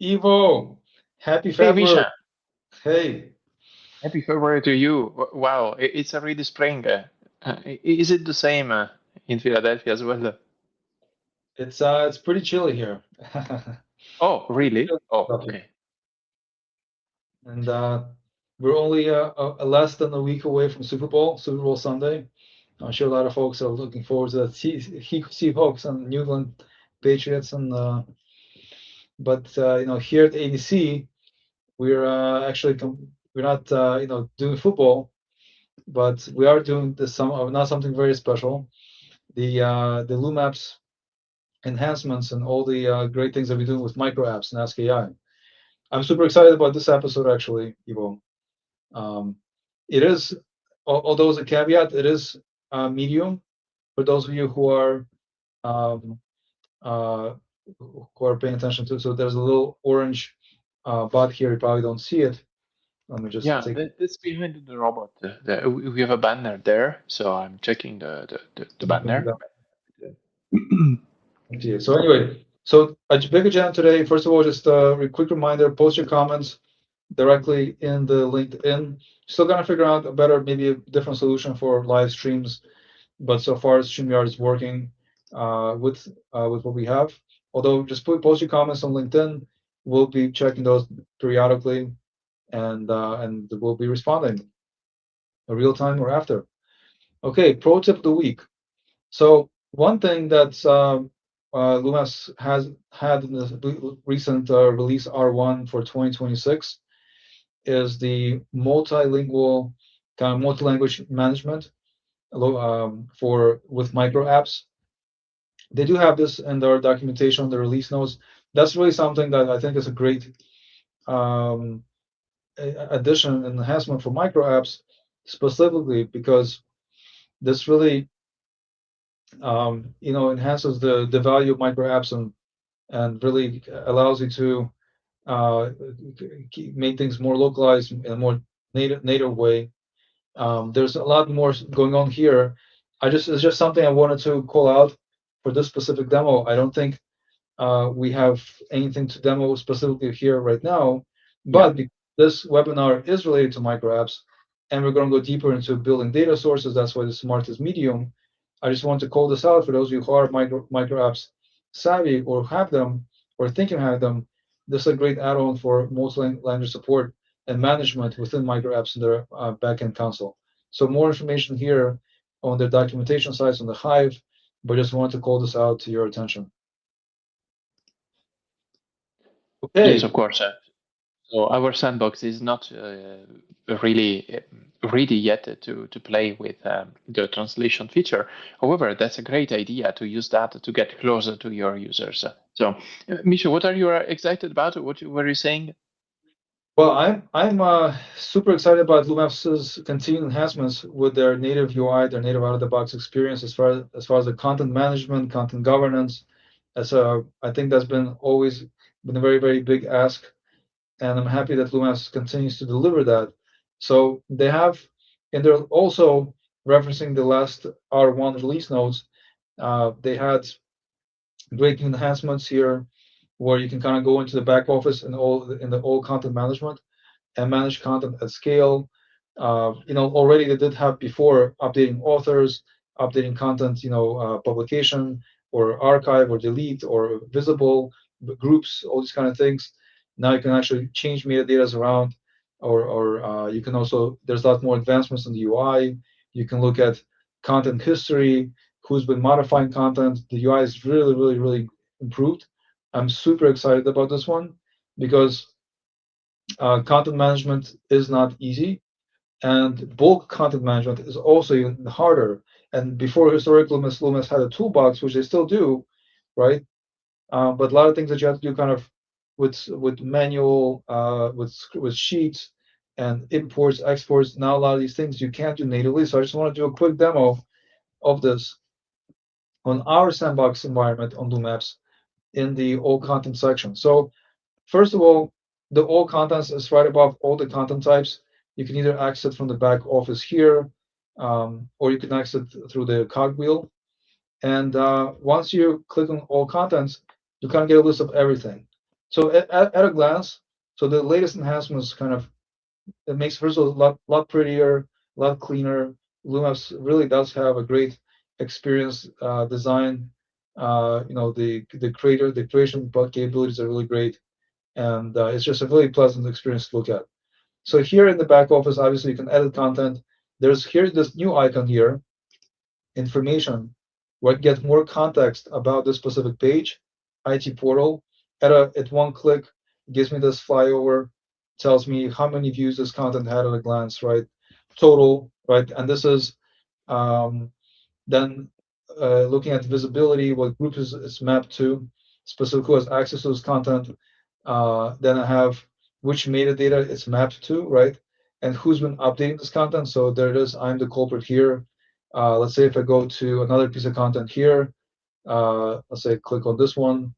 Ivo, happy Hey, February. Misha. Hey, Happy February to you. Wow, it's already spring. Is it the same in Philadelphia as well? it's pretty chilly here. Oh, Pretty really? chilly Oh, stuff here. okay. And we're only less than a week away from Super Bowl Sunday. I'm sure a lot of folks are looking forward to that. Seahawks and New England Patriots, and but here at ADC, we're actually we're not doing football, but we are doing not something very special. The LumApps enhancements and all the great things that we do with MicroApps and AskAI. I'm super excited about this episode, actually, Ivo. Um, it is, although as a caveat, it is medium for those of you um, uh, who are paying attention to. So there's a little orange bot here. You probably don't see it. Let me just Yeah, take. that's behind the robot. We have a banner there, so I'm checking the banner. So anyway, so a big agenda today. First of all, just a quick reminder: post your comments directly in the LinkedIn. Still gonna figure out a better, maybe a different solution for live streams, but so far StreamYard is working with what we have. Although just post your comments on LinkedIn, we'll be checking those periodically, and we'll be responding in real time or after. Okay, pro tip of the week. So one thing that Lumos has had in the recent release R1 for 2026 is the multilingual kind of multi-language management for with MicroApps. They do have this in their documentation, the release notes. That's really something that I think is a great um, addition and enhancement for MicroApps, specifically because this really enhances the value of MicroApps and really allows you to uh, make things more localized in a more native way. There's a lot more going on here. It's just something I wanted to call out for this specific demo. I don't think we have anything to demo specifically here right now, Yeah. but this webinar is related to microapps, and we're going to go deeper into building data sources. That's why the smartest medium. I just want to call this out for those of you who are microapps savvy or have them or think you have them. This is a great add-on for multi-language support and management within microapps in their backend console. So more information here on the documentation sites on the Hive, but just wanted to call this out to your attention. Yes, Okay. of course. So our sandbox is not really ready yet to play with the translation feature. However, that's a great idea to use that to get closer to your users. So, Misha, what are you excited about? What were you saying? Well, I'm super excited about LumApps' continued enhancements with their native UI, their native out-of-the-box experience, as far as the content management, content governance. I think that's been always been a very, very big ask, and I'm happy that LumApps continues to deliver that. So they have, and they're also referencing the last R1 release notes. They had great enhancements here, where you can kind of go into the back office and all content management and manage content at scale. Already they did have before updating authors, updating content, publication or archive or delete or visible groups, all these kind of things. Now you can actually change metadata around, or you can also, there's a lot more advancements in the UI. You can look at content history, who's been modifying content. The UI is really, really, really improved. I'm super excited about this one because content management is not easy, and bulk content management is also even harder. And before, historically, Loomis had a toolbox, which they still do, right? But a lot of things that you have to do kind of with manual, with sheets and imports, exports. Now a lot of these things you can't do natively. So I just want to do a quick demo of this on our sandbox environment on LumApps in the all content section. So first of all, the all contents is right above all the content types. You can either access from the back office here, or you can access through the cogwheel. And once you click on all contents, you kind of get a list of everything. So at a glance, so the latest enhancements kind of, it makes Visual a lot prettier, a lot cleaner. LumApps really does have a great experience design. The creation capabilities are really great, and it's just a really pleasant experience to look at. So here in the back office, obviously you can edit content. Here's this new icon here, information, where I get more context about this specific page, IT portal. At one click, it gives me this flyover, tells me how many views this content had at a glance, right? Total, right? And this is then looking at visibility, what group is it's mapped to, specific who has access to this content. Then I have which metadata it's mapped to, right? And who's been updating this content. So there it is. I'm the culprit here. Let's say if I go to another piece of content here, let's say click on this one,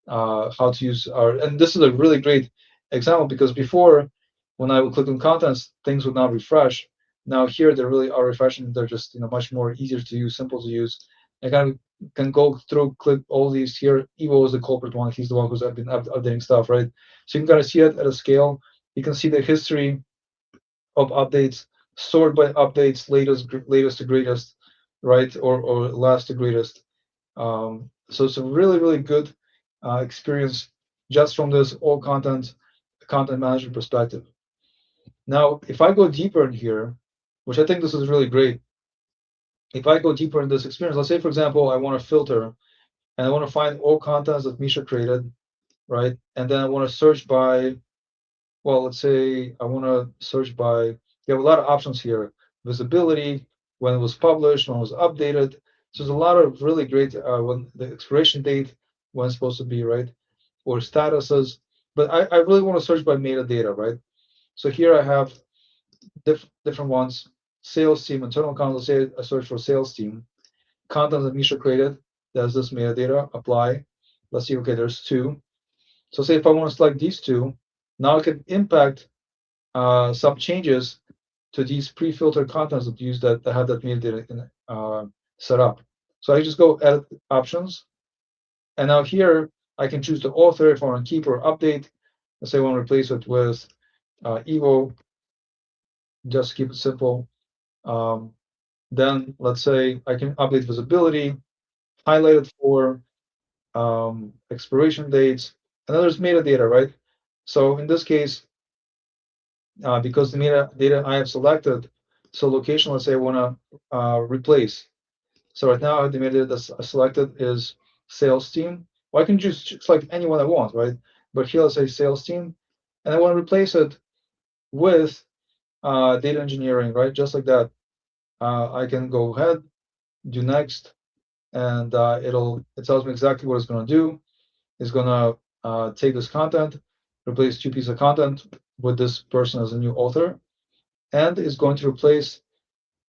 how to use our, and this is a really great example because before, when I would click on contents, things would not refresh. Now here they really are refreshing. They're just much more easier to use, simple to use. I kind of can go through, click all these here. Evo is the culprit one. He's the one who's been updating stuff, right? So you can kind of see it at a scale. You can see the history of updates, sorted by updates, latest to greatest, right, or last to greatest. So it's a really good experience just from this all content management perspective. Now, if I go deeper in here, which I think this is really great, if I go deeper in this experience, let's say for example, I want to filter and I want to find all contents that Misha created, right? And then I want to search by, well, let's say I want to search by, you have a lot of options here. Visibility, when it was published, when it was updated. So there's a lot of really great, when the expiration date, when it's supposed to be, right? Or statuses. But I really want to search by metadata, right? So here I have different ones. Sales team, internal content, let's say I search for sales team. Content that Misha created, there's this metadata, apply. Let's see, okay, there's two. So say if I want to select these two, now I can impact some changes to these pre-filtered contents that have that metadata set up. So I just go edit options, and now here I can choose the author if I want to keep or update. Let's say I want to replace it with Evo, just keep it simple. Um, then let's say I can update visibility, highlight it for expiration dates, and then there's metadata, right? So in this case, because the metadata I have selected, so location, let's say I want to replace. So right now the metadata that's selected is sales team. Well, I can just select anyone I want, right? But here let's say sales team, and I want to replace it with data engineering, right? Just like that. I can go ahead, do next, and it tells me exactly what it's going to do. It's going to take this content, replace two pieces of content with this person as a new author, and is going to replace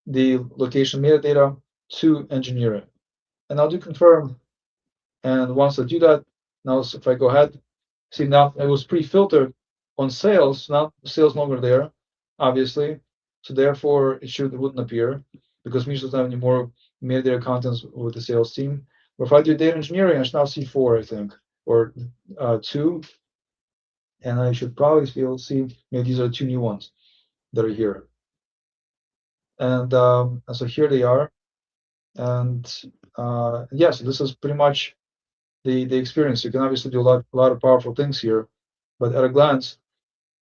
the location metadata to engineering. And I'll do confirm. And once I do that, now if I go ahead, see now it was pre-filtered on sales. Now sales no longer there, obviously. So therefore it wouldn't appear because Misha doesn't have any more metadata contents with the sales team. But if I do data engineering, I should now see four, I think, or two. And I should probably be able to see maybe these are the two new ones that are here. And so here they are. And yeah, so this is pretty much the experience. You can obviously do a lot of powerful things here, but at a glance,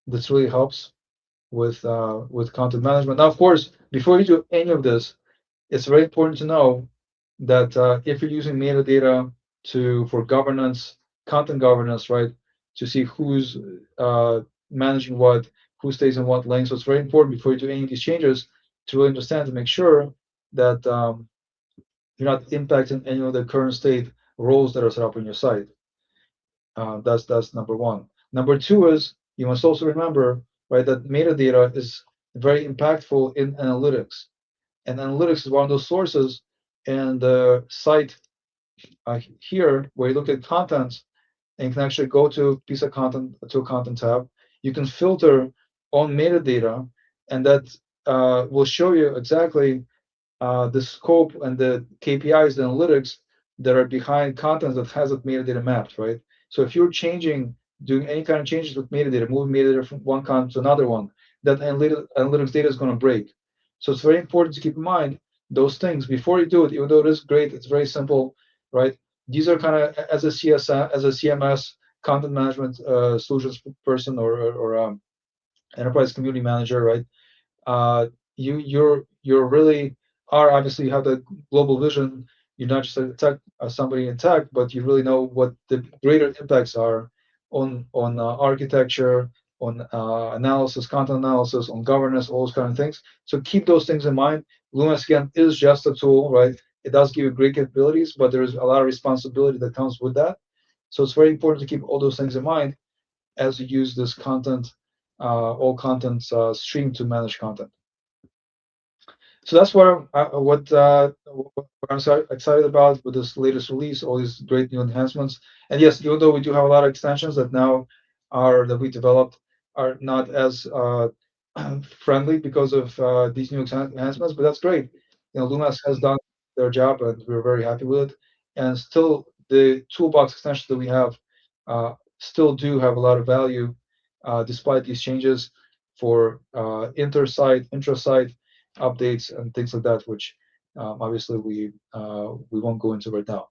this really helps with content management. Now, of course, before you do any of this, it's very important to know that if you're using metadata for governance, content governance, right, to see who's managing what, who stays in what lane. So it's very important before you do any of these changes to really understand to make sure that you're not impacting any of the current state roles that are set up on your site. That's number one. Number two is you must also remember, right, that metadata is very impactful in analytics, and analytics is one of those sources. And the site here, where you look at contents, and you can actually go to a piece of content to a content tab. You can filter on metadata, and that will show you exactly the scope and the KPIs, the analytics that are behind content that has that metadata mapped, right? So if you're changing doing any kind of changes with metadata, moving metadata from one content to another one, that analytics data is going to break. So it's very important to keep in mind those things before you do it. Even though it is great, it's very simple, right? These are kind of, as a CMS, content management solutions person, or enterprise community manager, right? You're really are, obviously you have the global vision. You're not just a tech somebody in tech, but you really know what the greater impacts are on architecture, on analysis, content analysis, on governance, all those kind of things. So keep those things in mind. LumApps, again, is just a tool, right? It does give you great capabilities, but there's a lot of responsibility that comes with that. So it's very important to keep all those things in mind as you use this content, all content stream to manage content. So that's what I'm so excited about with this latest release, all these great new enhancements. And yes, even though we do have a lot of extensions that now that we developed are not as friendly because of these new enhancements, but that's great. LumApps has done their job, and we're very happy with it. And still, the toolbox extensions that we have still do have a lot of value, despite these changes for inter-site, intra-site updates and things like that, which obviously we won't go into right now.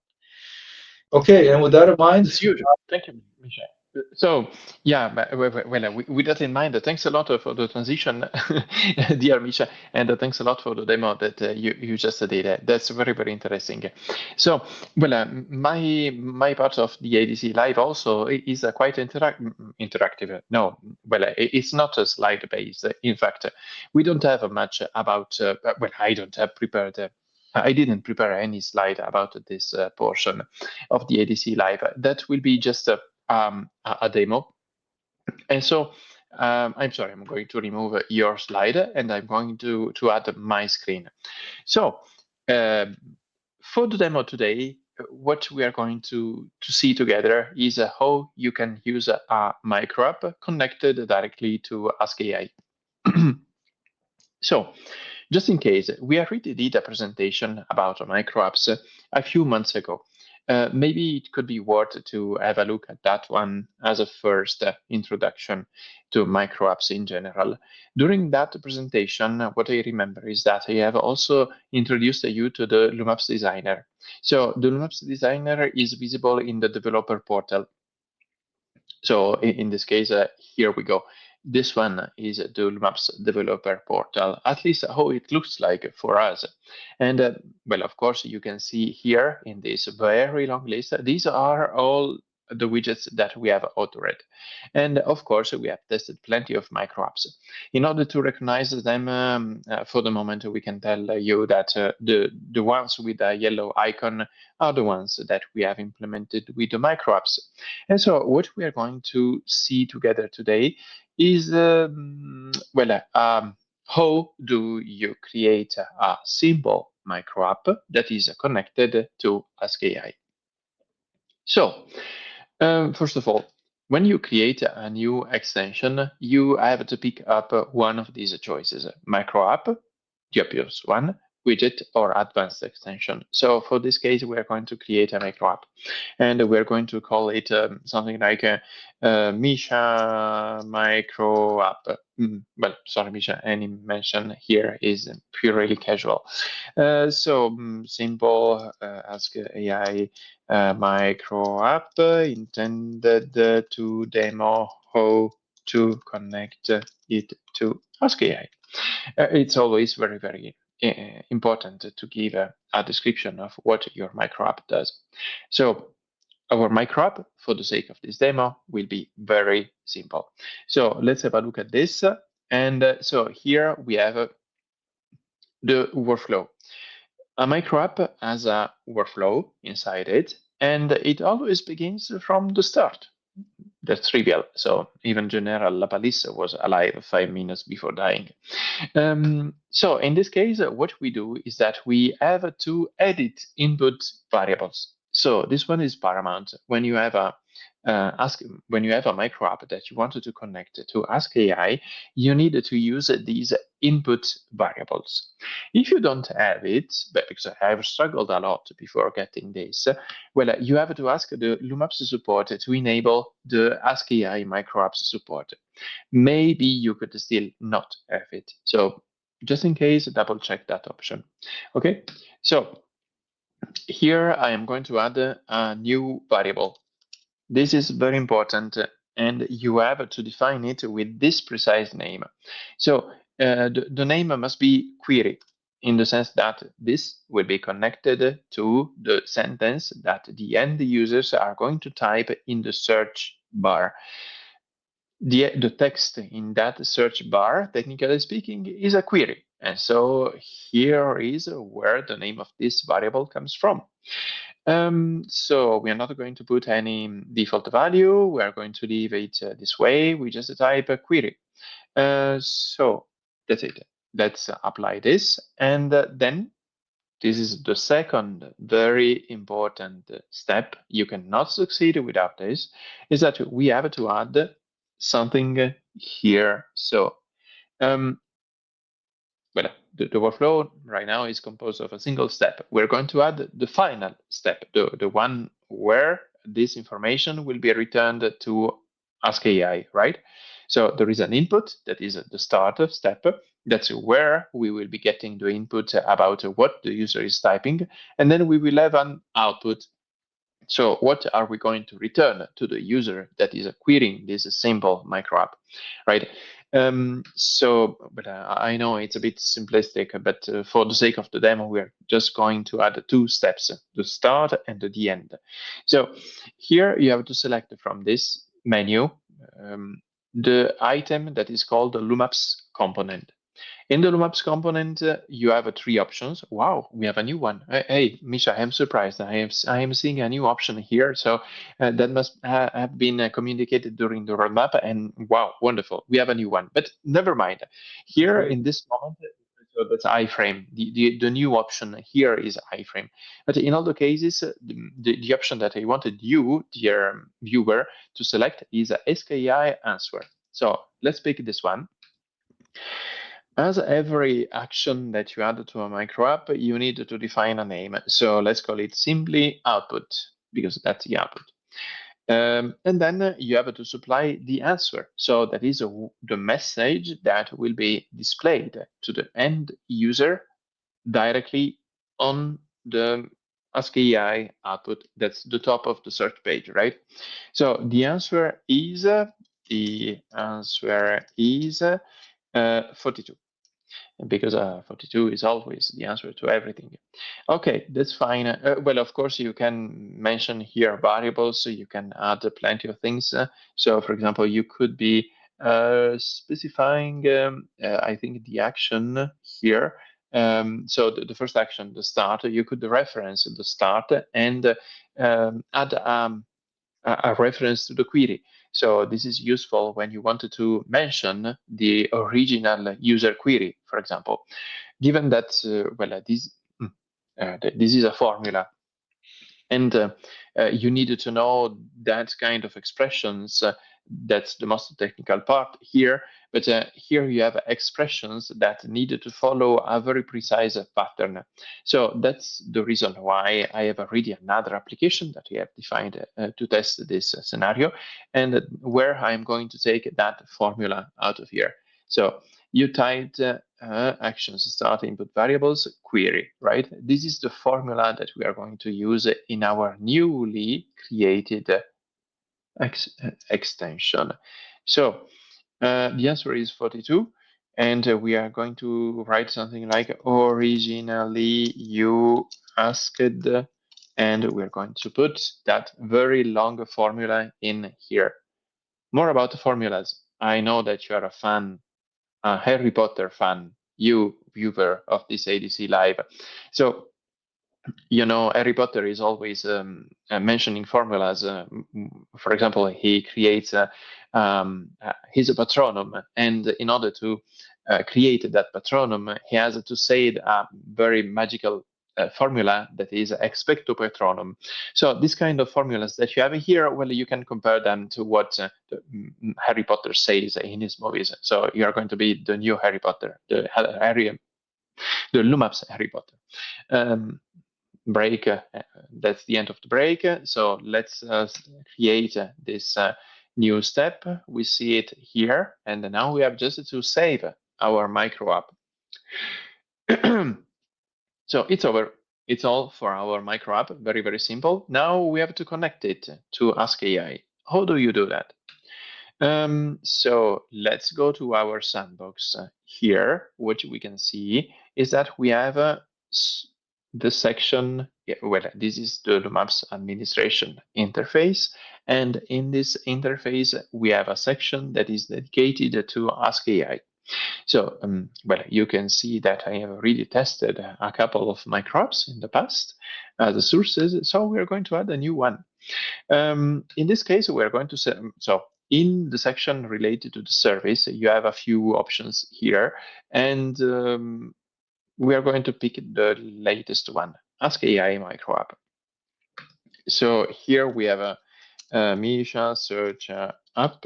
Okay, and with that in mind, It's huge. Thank you, Michel. So, yeah, well, with that in mind, thanks a lot for the transition, dear Misha, and thanks a lot for the demo that you just did. That's very, very interesting. So, well, my part of the ADC Live also is quite interactive. No, well, it's not a slide based. In fact, we don't have much about. Well, I don't have prepared. I didn't prepare any slide about this portion of the ADC Live. That will be just a demo. And so I'm sorry, I'm going to remove your slide and I'm going to add my screen. So for the demo today, what we are going to see together is how you can use a MicroApp connected directly to AskAI. So just in case, we already did a presentation about MicroApps a few months ago. Maybe it could be worth to have a look at that one as a first introduction to MicroApps in general. During that presentation, what I remember is that I have also introduced you to the LumApps Designer. So the LumApps Designer is visible in the developer portal. So in this case, here we go. This one is the LumApps developer portal, at least how it looks like for us. And well, of course, you can see here in this very long list, these are all the widgets that we have authored. And of course, we have tested plenty of MicroApps. In order to recognize them, for the moment, we can tell you that the ones with a yellow icon are the ones that we have implemented with the MicroApps. And so what we are going to see together today is, how do you create a simple MicroApp that is connected to AskAI? So, first of all, when you create a new extension, you have to pick up one of these choices, MicroApp, the obvious one, widget, or advanced extension. So for this case, we are going to create a MicroApp, and we're going to call it something like Misha MicroApp. Well, sorry, Misha, any mention here is purely casual. Simple, ask AI MicroApp intended to demo how to connect it to AskAI. It's always very, very important to give a description of what your MicroApp does. So our MicroApp, for the sake of this demo, will be very simple. So let's have a look at this. And so here we have the workflow. A MicroApp has a workflow inside it, and it always begins from the start. That's trivial. So even General Lapalisse was alive 5 minutes before dying. So in this case, what we do is that we have to edit input variables. So this one is paramount when you have a when you have a micro app that you wanted to connect to AskAI, you need to use these input variables. If you don't have it, but because I have struggled a lot before getting this, well, you have to ask the LumApps support to enable the AskAI micro apps support. Maybe you could still not have it. So just in case, double check that option. Okay, so here I am going to add a new variable. This is very important, and you have to define it with this precise name. So the name must be query, in the sense that this will be connected to the sentence that the end users are going to type in the search bar. The text in that search bar, technically speaking, is a query. And so here is where the name of this variable comes from. So we are not going to put any default value. We are going to leave it this way. We just type a query. So that's it. Let's apply this. And then this is the second very important step. You cannot succeed without this, is that we have to add something here. So well, the workflow right now is composed of a single step. We're going to add the final step, the one where this information will be returned to AskAI, right? So there is an input that is the start step. That's where we will be getting the input about what the user is typing. And then we will have an output. So what are we going to return to the user that is querying this simple micro app, right? But I know it's a bit simplistic, but for the sake of the demo, we are just going to add two steps, the start and the end. So here you have to select from this menu the item that is called the LumApps component. In the LumApps component, you have three options. Wow, we have a new one. Hey, Misha, I'm surprised. I am seeing a new option here. So that must have been communicated during the roadmap. And wow, wonderful. We have a new one. But never mind. Here in this moment, so that's iframe. The new option here is iframe. But in all the cases, the option that I wanted you, dear viewer, to select is AskAI answer. So let's pick this one. As every action that you add to a micro app, you need to define a name. So let's call it simply output, because that's the output. And then you have to supply the answer. So that is the message that will be displayed to the end user directly on the AskAI output. That's the top of the search page, right? So the answer is 42. Because 42 is always the answer to everything. Okay, that's fine. Well, of course, you can mention here variables, so you can add plenty of things. So, for example, you could be specifying, I think, the action here. So the first action, the start, you could reference the start and add a reference to the query. So this is useful when you wanted to mention the original user query, for example. Given that, this is a formula, and you needed to know that kind of expressions. That's the most technical part here. But here you have expressions that needed to follow a very precise pattern. So that's the reason why I have already another application that we have defined to test this scenario, and where I'm going to take that formula out of here. So you typed actions start input variables query, right? This is the formula that we are going to use in our newly created extension. So the answer is 42, and we are going to write something like originally you asked, and we're going to put that very long formula in here. More about the formulas. I know that you are a fan, a Harry Potter fan, you viewer of this ADC live. So you know, Harry Potter is always mentioning formulas. For example, he creates his patronum, and in order to create that patronum, he has to say a very magical formula that is expecto patronum. So this kind of formulas that you have here, well, you can compare them to what Harry Potter says in his movies. So you are going to be the new Harry Potter, the LumApps Harry Potter. Break, that's the end of the break. So let's create this new step. We see it here, and now we have just to save our micro app. So it's over. It's all for our micro app. Very, very simple. Now we have to connect it to AskAI. How do you do that? So let's go to our sandbox here. What we can see is that we have the section, well, this is the LumApps administration interface. And in this interface, we have a section that is dedicated to AskAI. So, well, you can see that I have already tested a couple of MicroApps in the past as the sources. So we're going to add a new one. In this case, we're going to say, so in the section related to the service, you have a few options here, and we are going to pick the latest one, AskAI MicroApp. So here we have a Misha search app.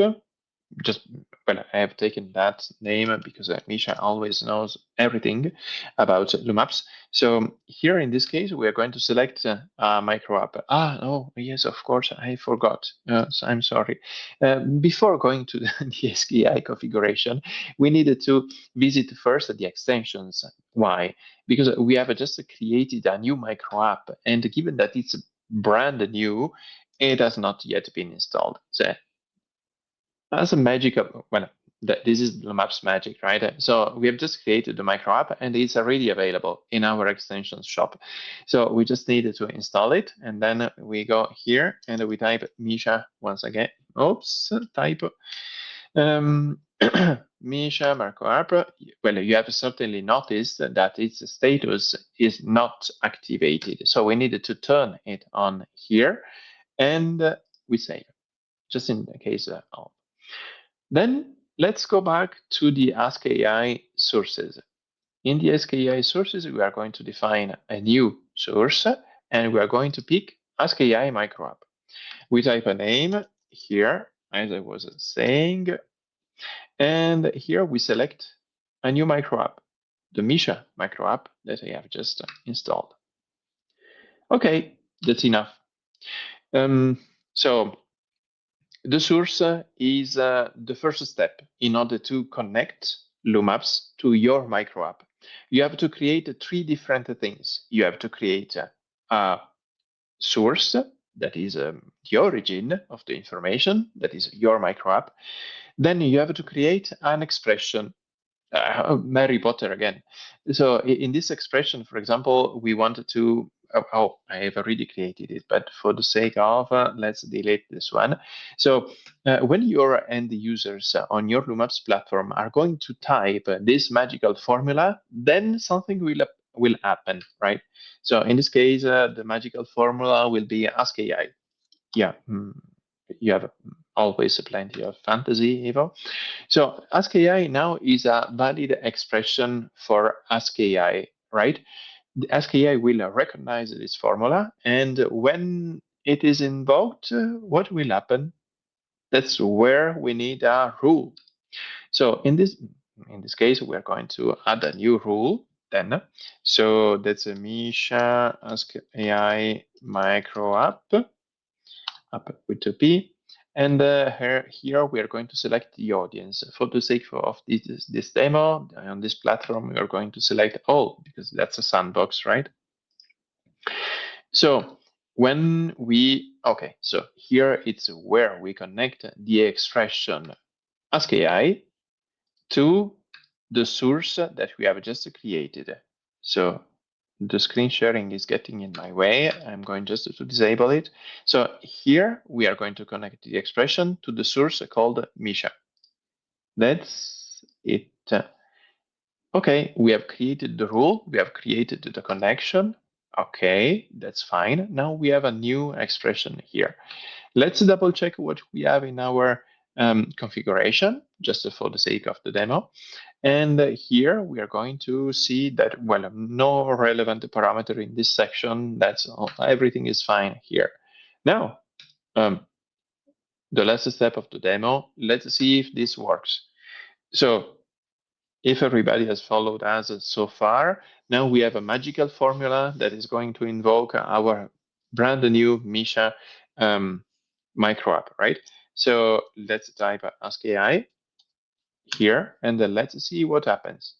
Just, well, I have taken that name because Misha always knows everything about LumApps. So here in this case, we are going to select a micro app. Oh, yes, of course, I forgot. So I'm sorry. Before going to the AskAI configuration, we needed to visit first the extensions. Why? Because we have just created a new micro app, and given that it's brand new, it has not yet been installed. So as a magic, well, this is LumApps magic, right? So we have just created the micro app, and it's already available in our extensions shop. So we just needed to install it, and then we go here and we type Misha once again. Oops, type Misha Marco app. Well, you have certainly noticed that its status is not activated. So we needed to turn it on here, and we save, just in the case of. Then let's go back to the AskAI sources. In the AskAI sources, we are going to define a new source, and we are going to pick AskAI MicroApp. We type a name here, as I was saying, and here we select a new microapp, the Misha microapp that I have just installed. Okay, that's enough. So the source is the first step in order to connect LumApps to your microapp. You have to create three different things. You have to create a source that is the origin of the information, that is your microapp. Then you have to create an expression. Harry Potter again. So in this expression, for example, we wanted to, I have already created it, but for the sake of, let's delete this one. So when your end users on your LumApps platform are going to type this magical formula, then something will happen, right? So in this case, the magical formula will be AskAI. Yeah, you have always plenty of fantasy, Evo. So AskAI now is a valid expression for AskAI, right? The AskAI will recognize this formula, and when it is invoked, what will happen? That's where we need a rule. So in this case, we're going to add a new rule then. So that's a Misha AskAI micro app with 2P. And here we are going to select the audience. For the sake of this demo, on this platform, we are going to select all, because that's a sandbox, right? So when we, okay, so here it's where we connect the expression AskAI to the source that we have just created. So the screen sharing is getting in my way. I'm going just to disable it. So here we are going to connect the expression to the source called Misha. That's it. Okay, we have created the rule. We have created the connection. Okay, that's fine. Now we have a new expression here. Let's double check what we have in our configuration, just for the sake of the demo. And here we are going to see that, well, no relevant parameter in this section. That's all, everything is fine here. Now, the last step of the demo, let's see if this works. So if everybody has followed us so far, now we have a magical formula that is going to invoke our brand new Misha micro app, right? So let's type AskAI here, and then let's see what happens.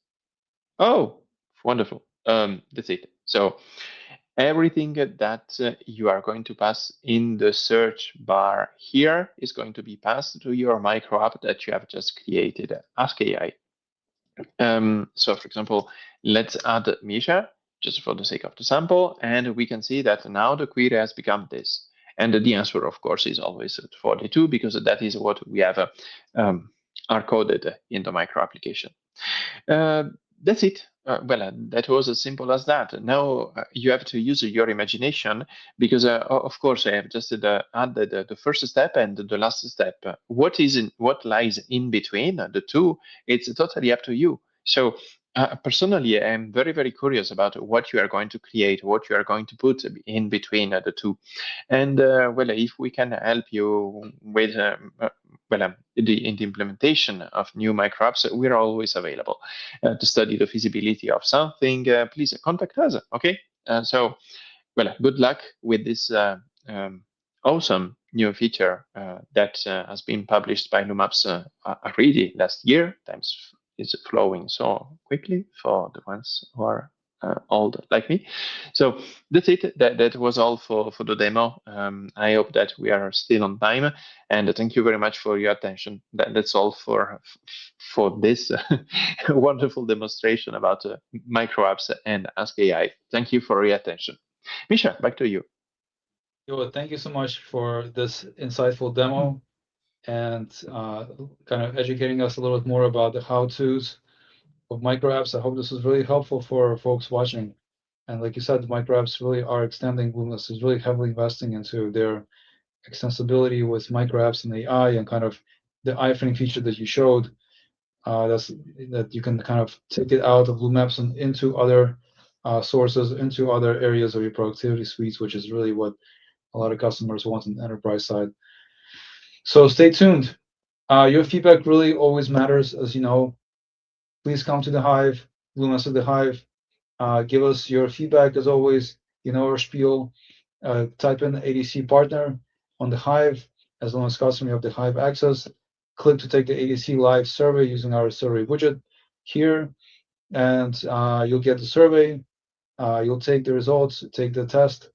Oh, wonderful. That's it. So everything that you are going to pass in the search bar here is going to be passed to your micro app that you have just created, AskAI. So for example, let's add Misha just for the sake of the sample, and we can see that now the query has become this. And the answer, of course, is always at 42 because that is what we have hard-coded in the micro application. That's it. That was as simple as that. Now you have to use your imagination because, of course, I have just added the first step and the last step. What lies in between the two? It's totally up to you. So personally, I'm very, very curious about what you are going to create, what you are going to put in between the two. And if we can help you with in the implementation of new microapps, we're always available to study the feasibility of something. Please contact us. Okay. Good luck with this awesome new feature that has been published by LumApps already last year. Times is flowing so quickly for the ones who are old like me. So that's it. That was all for the demo. I hope that we are still on time, and thank you very much for your attention. That's all for this wonderful demonstration about microapps and AskAI. Thank you for your attention. Misha, back to you. Yo, thank you so much for this insightful demo and kind of educating us a little bit more about the how-tos of microapps. I hope this was really helpful for folks watching. And like you said, the microapps really are extending. Bloomless is really heavily investing into their extensibility with microapps and AI and kind of the iframe feature that you showed. That you can kind of take it out of LumApps and into other sources, into other areas of your productivity suites, which is really what a lot of customers want on the enterprise side. So stay tuned. Your feedback really always matters, as you know. Please come to the Hive, LumApps at the Hive. Give us your feedback, as always. You know our spiel. Type in ADC partner on the Hive, as long as customer you have the Hive access. Click to take the ADC live survey using our survey widget here, and you'll get the survey. You'll take the results, take the test,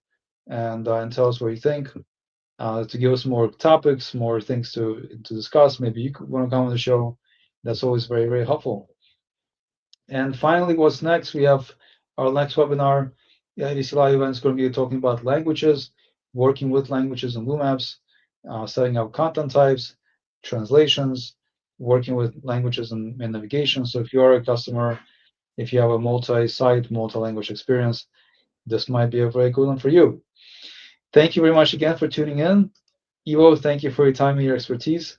and tell us what you think. To give us more topics, more things to discuss. Maybe you want to come on the show. That's always very, very helpful. And finally, what's next? We have our next webinar. The ADC Live event is going to be talking about languages, working with languages in LumApps, setting up content types, translations, working with languages in navigation. So if you're a customer, if you have a multi-site, multi-language experience, this might be a very good one for you. Thank you very much again for tuning in. Ivo, thank you for your time and your expertise,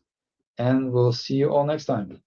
and we'll see you all next time.